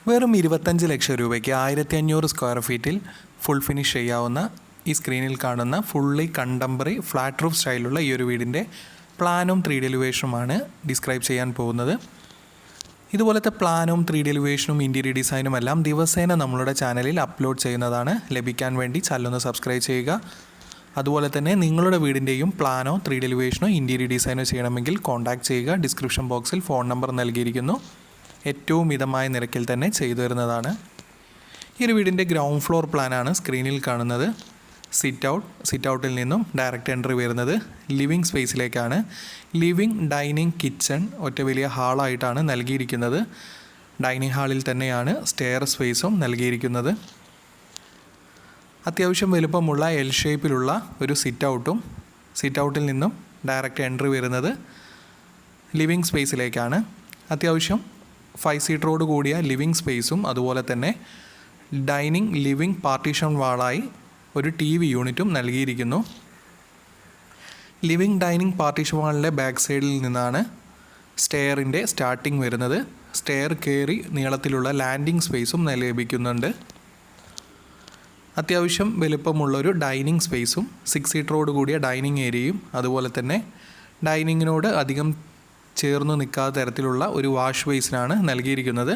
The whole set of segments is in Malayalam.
വെറും 25 ലക്ഷം രൂപയ്ക്ക് 1500 സ്ക്വയർ ഫീറ്റിൽ ഫുൾ ഫിനിഷ് ചെയ്യാവുന്ന ഈ സ്ക്രീനിൽ കാണുന്ന ഫുള്ളി കണ്ടംപററി ഫ്ലാറ്റ് റൂഫ് സ്റ്റൈലുള്ള ഈ ഒരു വീടിൻ്റെ പ്ലാനും 3D എലിവേഷനുമാണ് ഡിസ്ക്രൈബ് ചെയ്യാൻ പോകുന്നത്. ഇതുപോലത്തെ പ്ലാനും 3D എലിവേഷനും ഇൻറ്റീരിയർ ഡിസൈനും എല്ലാം ദിവസേന നമ്മളുടെ ചാനലിൽ അപ്ലോഡ് ചെയ്യുന്നതാണ്. ലഭിക്കാൻ വേണ്ടി ചാനൽ സബ്സ്ക്രൈബ് ചെയ്യുക. അതുപോലെ തന്നെ നിങ്ങളുടെ വീടിൻ്റെയും പ്ലാനോ 3D എലിവേഷനോ ഇൻറ്റീരിയർ ഡിസൈനോ ചെയ്യണമെങ്കിൽ കോൺടാക്റ്റ് ചെയ്യുക. ഡിസ്ക്രിപ്ഷൻ ബോക്സിൽ ഫോൺ നമ്പർ നൽകിയിരിക്കുന്നു. ഏറ്റവും മിതമായ നിരക്കിൽ തന്നെ ചെയ്തു തരുന്നതാണ്. ഈ ഒരു വീടിൻ്റെ ഗ്രൗണ്ട് ഫ്ലോർ പ്ലാനാണ് സ്ക്രീനിൽ കാണുന്നത്. സിറ്റ് ഔട്ടിൽ നിന്നും ഡയറക്റ്റ് എൻട്രി വരുന്നത് ലിവിങ് സ്പേസിലേക്കാണ്. ലിവിങ്, ഡൈനിങ്, കിച്ചൺ ഒറ്റ വലിയ ഹാളായിട്ടാണ് നൽകിയിരിക്കുന്നത്. ഡൈനിങ് ഹാളിൽ തന്നെയാണ് സ്റ്റെയർ സ്പേസും നൽകിയിരിക്കുന്നത്. അത്യാവശ്യം വലുപ്പമുള്ള എൽ ഷേപ്പിലുള്ള ഒരു സിറ്റ് ഔട്ടിൽ നിന്നും ഡയറക്റ്റ് എൻട്രി വരുന്നത് ലിവിങ് സ്പേസിലേക്കാണ്. അത്യാവശ്യം 5 സീറ്ററോട് കൂടിയ ലിവിങ് സ്പേസും അതുപോലെ തന്നെ ഡൈനിങ്, ലിവിങ് പാർട്ടീഷൻ വാളായി ഒരു TV യൂണിറ്റും നൽകിയിരിക്കുന്നു. ലിവിങ്, ഡൈനിങ് പാർട്ടീഷൻ വാളിൻ്റെ ബാക്ക് സൈഡിൽ നിന്നാണ് സ്റ്റെയറിൻ്റെ സ്റ്റാർട്ടിങ് വരുന്നത്. സ്റ്റെയർ കയറി നീളത്തിലുള്ള ലാൻഡിങ് സ്പേസും ലഭിക്കുന്നുണ്ട്. അത്യാവശ്യം വലുപ്പമുള്ളൊരു ഡൈനിങ് സ്പേസും 6 സീറ്ററോട് കൂടിയ ഡൈനിങ് ഏരിയയും അതുപോലെ തന്നെ ഡൈനിങ്ങിനോട് അധികം ചേർന്ന് നിൽക്കാത്ത തരത്തിലുള്ള ഒരു വാഷ് ബേസിനാണ് നൽകിയിരിക്കുന്നത്.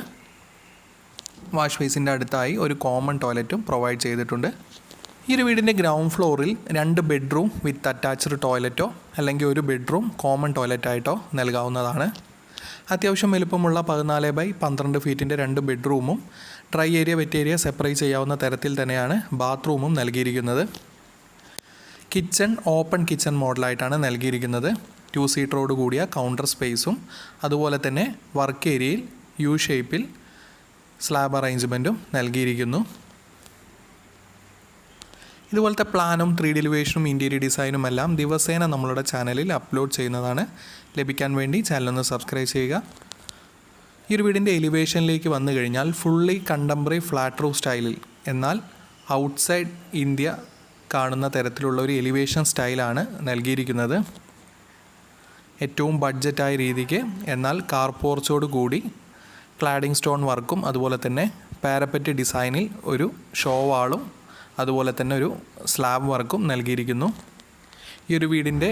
വാഷ് ബേസിൻ്റെ അടുത്തായി ഒരു കോമൺ ടോയ്ലറ്റും പ്രൊവൈഡ് ചെയ്തിട്ടുണ്ട്. ഈ ഒരു വീടിൻ്റെ ഗ്രൗണ്ട് ഫ്ലോറിൽ 2 ബെഡ്റൂം വിത്ത് അറ്റാച്ച്ഡ് ടോയ്ലറ്റോ അല്ലെങ്കിൽ ഒരു ബെഡ്റൂം കോമൺ ടോയ്ലറ്റായിട്ടോ നൽകാവുന്നതാണ്. അത്യാവശ്യം വലുപ്പമുള്ള 14x12 ഫീറ്റിൻ്റെ 2 ബെഡ്റൂമും dry area, wet area separate ചെയ്യാവുന്ന തരത്തിൽ തന്നെയാണ് ബാത്റൂമും നൽകിയിരിക്കുന്നത്. കിച്ചൺ ഓപ്പൺ കിച്ചൺ മോഡലായിട്ടാണ് നൽകിയിരിക്കുന്നത്. 2 സീറ്ററോട് കൂടിയ കൗണ്ടർ സ്പേസും അതുപോലെ തന്നെ വർക്ക് ഏരിയയിൽ യു ഷേപ്പിൽ സ്ലാബ് അറേഞ്ച്മെൻറ്റും നൽകിയിരിക്കുന്നു. ഇതുപോലത്തെ പ്ലാനും 3D എലിവേഷനും ഇൻറ്റീരിയർ ഡിസൈനും എല്ലാം ദിവസേന നമ്മളുടെ ചാനലിൽ അപ്ലോഡ് ചെയ്യുന്നതാണ്. ലഭിക്കാൻ വേണ്ടി ചാനൽ സബ്സ്ക്രൈബ് ചെയ്യുക. ഈ ഒരു വീടിൻ്റെ എലിവേഷനിലേക്ക് വന്നു കഴിഞ്ഞാൽ ഫുള്ളി കണ്ടംപററി ഫ്ലാറ്റ് റൂഫ് സ്റ്റൈലിൽ, എന്നാൽ ഔട്ട്സൈഡ് ഇന്ത്യ കാണുന്ന തരത്തിലുള്ള ഒരു എലിവേഷൻ സ്റ്റൈലാണ് നൽകിയിരിക്കുന്നത്. ഏറ്റവും ബഡ്ജറ്റായ രീതിക്ക് എന്നാൽ കാർ പോർച്ചോട് കൂടി ക്ലാഡിംഗ് സ്റ്റോൺ വർക്കും അതുപോലെ തന്നെ പാരപ്പറ്റ് ഡിസൈനിൽ ഒരു ഷോ വാളും അതുപോലെ തന്നെ ഒരു സ്ലാബ് വർക്കും നൽകിയിരിക്കുന്നു. ഈ ഒരു വീടിൻ്റെ